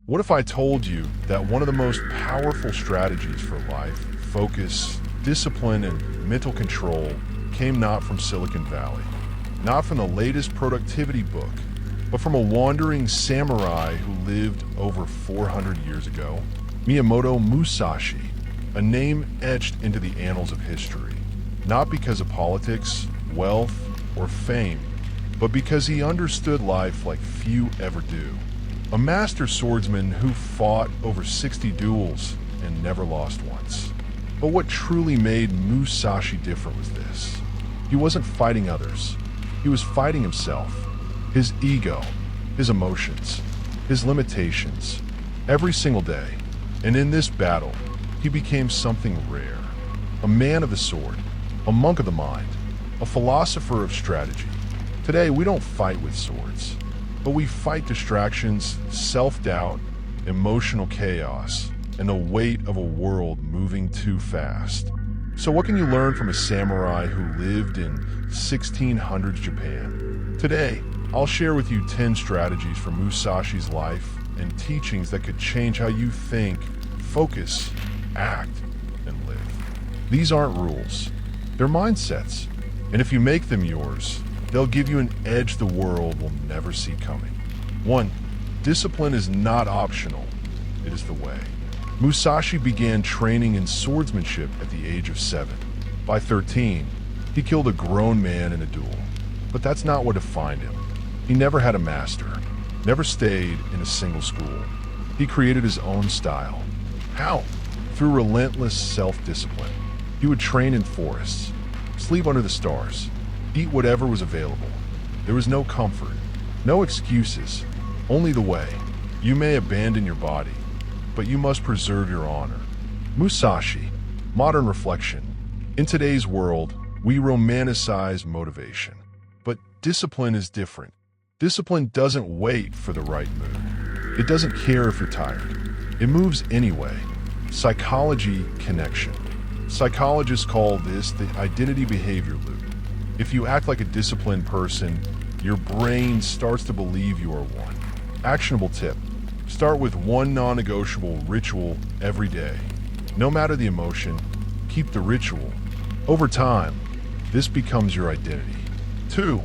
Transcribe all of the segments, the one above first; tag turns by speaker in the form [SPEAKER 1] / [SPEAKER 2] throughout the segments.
[SPEAKER 1] What if I told you that one of the most powerful strategies for life, focus, discipline, and mental control came not from Silicon Valley, not from the latest productivity book, but from a wandering samurai who lived over 400 years ago? Miyamoto Musashi, a name etched into the annals of history, not because of politics, wealth, or fame, but because he understood life like few ever do. A master swordsman who fought over 60 duels and never lost once. But what truly made Musashi different was this. He wasn't fighting others. He was fighting himself, his ego, his emotions, his limitations, every single day. And in this battle, he became something rare. A man of the sword, a monk of the mind, a philosopher of strategy. Today, we don't fight with swords, but we fight distractions, self-doubt, emotional chaos, and the weight of a world moving too fast. So what can you learn from a samurai who lived in 1600s Japan? Today, I'll share with you 10 strategies from Musashi's life and teachings that could change how you think, focus, act, and live. These aren't rules. They're mindsets. And if you make them yours, they'll give you an edge the world will never see coming. 1. Discipline is not optional. It is the way. Musashi began training in swordsmanship at the age of 7. By 13, he killed a grown man in a duel. But that's not what defined him. He never had a master, never stayed in a single school. He created his own style. How? Through relentless self-discipline. He would train in forests, sleep under the stars, eat whatever was available. There was no comfort, no excuses, only the way. You may abandon your body, but you must preserve your honor. Musashi, modern reflection. In today's world, we romanticize motivation. But discipline is different. Discipline doesn't wait for the right mood. It doesn't care if you're tired. It moves anyway. Psychology connection. Psychologists call this the identity behavior loop. If you act like a disciplined person, your brain starts to believe you are one. Actionable tip. Start with one non-negotiable ritual every day. No matter the emotion, keep the ritual. Over time, this becomes your identity. 2.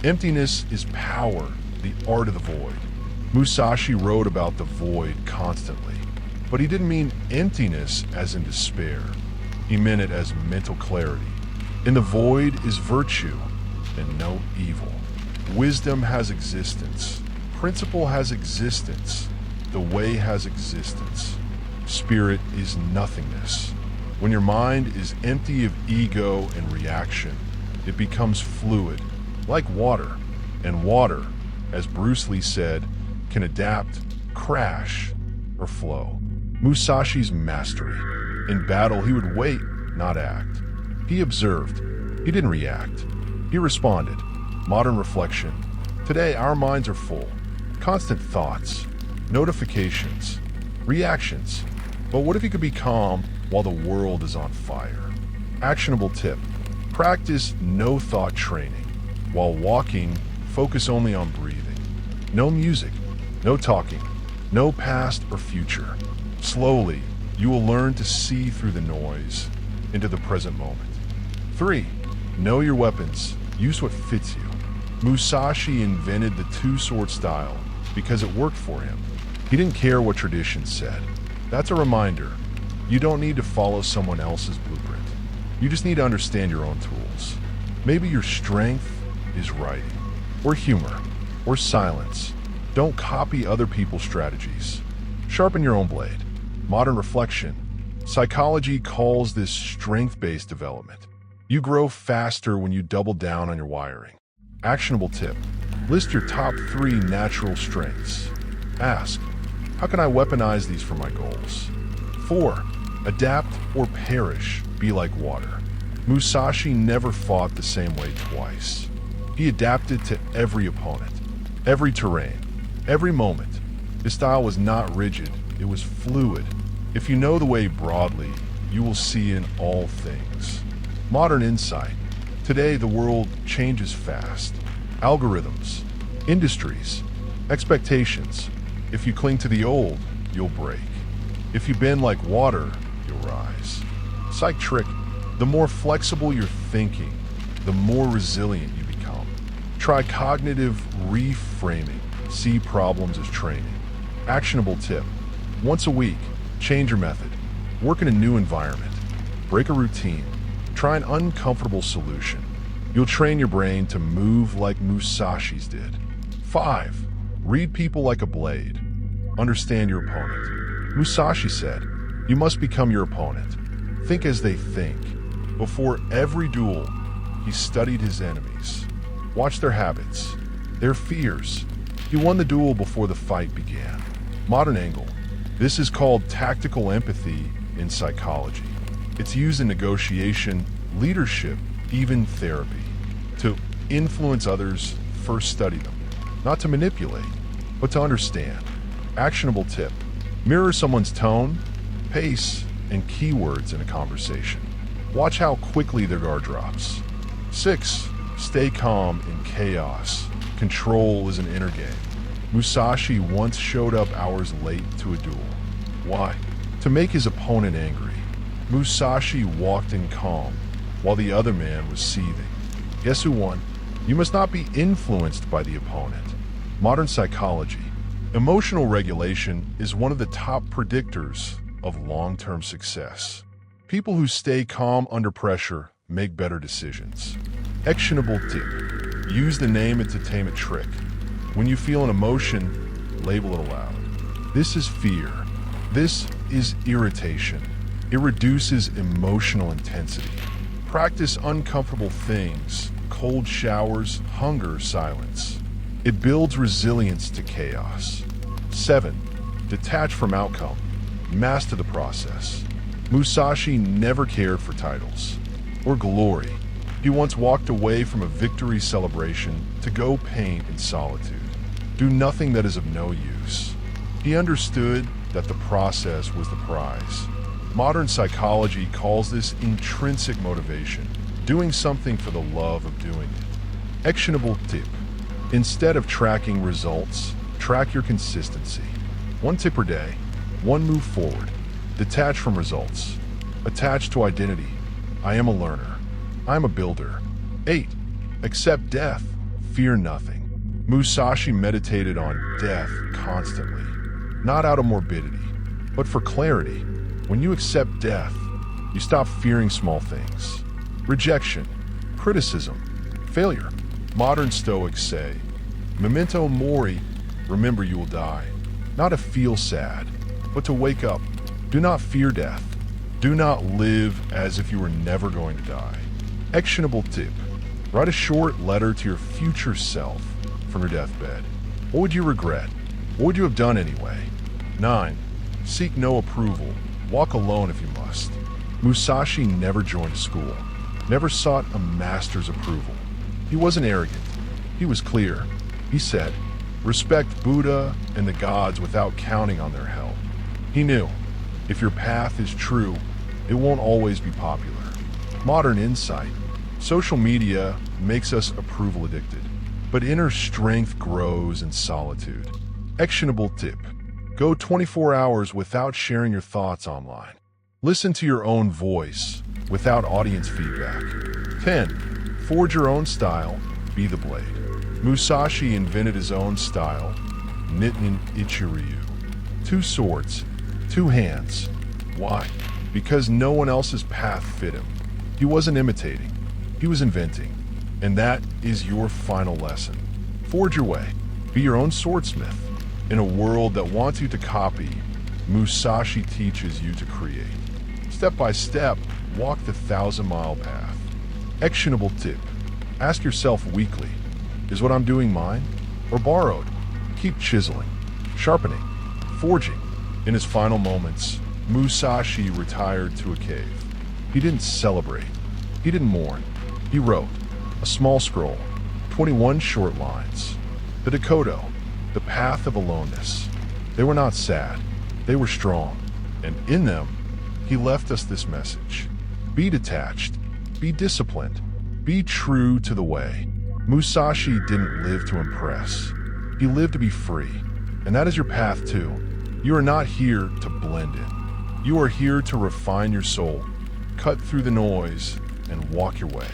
[SPEAKER 1] Emptiness is power, the art of the void. Musashi wrote about the void constantly, but he didn't mean emptiness as in despair. He meant it as mental clarity. In the void is virtue and no evil. Wisdom has existence. Principle has existence. The way has existence. Spirit is nothingness. When your mind is empty of ego and reaction, it becomes fluid, like water. And water, as Bruce Lee said, can adapt, crash, or flow. Musashi's mastery. In battle, he would wait, not act. He observed. He didn't react. He responded. Modern reflection. Today, our minds are full. Constant thoughts, notifications, reactions. But what if you could be calm while the world is on fire? Actionable tip. Practice no-thought training. While walking, focus only on breathing. No music, no talking, no past or future. Slowly, you will learn to see through the noise into the present moment. 3. Know your weapons. Use what fits you. Musashi invented the two-sword style because it worked for him. He didn't care what tradition said. That's a reminder. You don't need to follow someone else's blueprint. You just need to understand your own tools. Maybe your strength is writing, or humor, or silence. Don't copy other people's strategies. Sharpen your own blade. Modern reflection. Psychology calls this strength-based development. You grow faster when you double down on your wiring. Actionable tip. List your top 3 natural strengths. Ask, how can I weaponize these for my goals? 4. Adapt or perish. Be like water. Musashi never fought the same way twice. He adapted to every opponent, every terrain, every moment. His style was not rigid, it was fluid. If you know the way broadly, you will see in all things. Modern insight. Today, the world changes fast. Algorithms, industries, expectations, If you cling to the old, you'll break. If you bend like water, you'll rise. Psych trick: the more flexible you're thinking, the more resilient you become. Try cognitive reframing. See problems as training. Actionable tip: once a week, change your method. Work in a new environment. Break a routine. Try an uncomfortable solution. You'll train your brain to move like Musashi's did. 5. Read people like a blade. Understand your opponent. Musashi said, "You must become your opponent. Think as they think." Before every duel, he studied his enemies. Watch their habits, their fears. He won the duel before the fight began. Modern angle: this is called tactical empathy in psychology. It's used in negotiation, leadership, even therapy. To influence others, first study them. Not to manipulate, but to understand. Actionable tip: mirror someone's tone, pace, and keywords in a conversation. Watch how quickly their guard drops. 6. Stay calm in chaos. Control is an inner game. Musashi once showed up hours late to a duel. Why? To make his opponent angry. Musashi walked in calm, while the other man was seething. Guess who won? You must not be influenced by the opponent. Modern psychology: emotional regulation is one of the top predictors of long-term success. People who stay calm under pressure make better decisions. Actionable tip: use the name it to tame it trick. When you feel an emotion, label it aloud. This is fear. This is irritation. It reduces emotional intensity. Practice uncomfortable things: cold showers, hunger, silence. It builds resilience to chaos. 7. Detach from outcome. Master the process. Musashi never cared for titles or glory. He once walked away from a victory celebration to go paint in solitude. Do nothing that is of no use. He understood that the process was the prize. Modern psychology calls this intrinsic motivation, doing something for the love of doing it. Actionable tip: instead of tracking results, track your consistency. 1 tip per day, 1 move forward. Detach from results. Attach to identity. I am a learner. I am a builder. 8. Accept death. Fear nothing. Musashi meditated on death constantly, not out of morbidity, but for clarity. When you accept death, you stop fearing small things. Rejection, criticism, failure. Modern Stoics say, "Memento mori," remember you will die. Not to feel sad, but to wake up. Do not fear death. Do not live as if you were never going to die. Actionable tip: write a short letter to your future self from your deathbed. What would you regret? What would you have done anyway? 9. Seek no approval. Walk alone if you must. Musashi never joined a school, never sought a master's approval. He wasn't arrogant. He was clear. He said, "Respect Buddha and the gods without counting on their help." He knew, if your path is true, it won't always be popular. Modern insight: social media makes us approval addicted, but inner strength grows in solitude. Actionable tip: go 24 hours without sharing your thoughts online. Listen to your own voice without audience feedback. 10. Forge your own style. Be the blade. Musashi invented his own style, Nitten Ichiryu. 2 swords, 2 hands. Why? Because no one else's path fit him. He wasn't imitating, he was inventing. And that is your final lesson. Forge your way. Be your own swordsmith. In a world that wants you to copy, Musashi teaches you to create. Step by step, walk the 1,000-mile path. Actionable tip: ask yourself weekly, is what I'm doing mine or borrowed? Keep chiseling, sharpening, forging. In his final moments, Musashi retired to a cave. He didn't celebrate. He didn't mourn. He wrote a small scroll, 21 short lines. The Dakota, the path of aloneness. They were not sad. They were strong. And in them, he left us this message: be detached, be disciplined, be true to the way. Musashi didn't live to impress. He lived to be free. And that is your path too. You are not here to blend in. You are here to refine your soul, cut through the noise, and walk your way.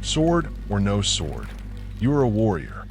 [SPEAKER 1] Sword or no sword, you are a warrior.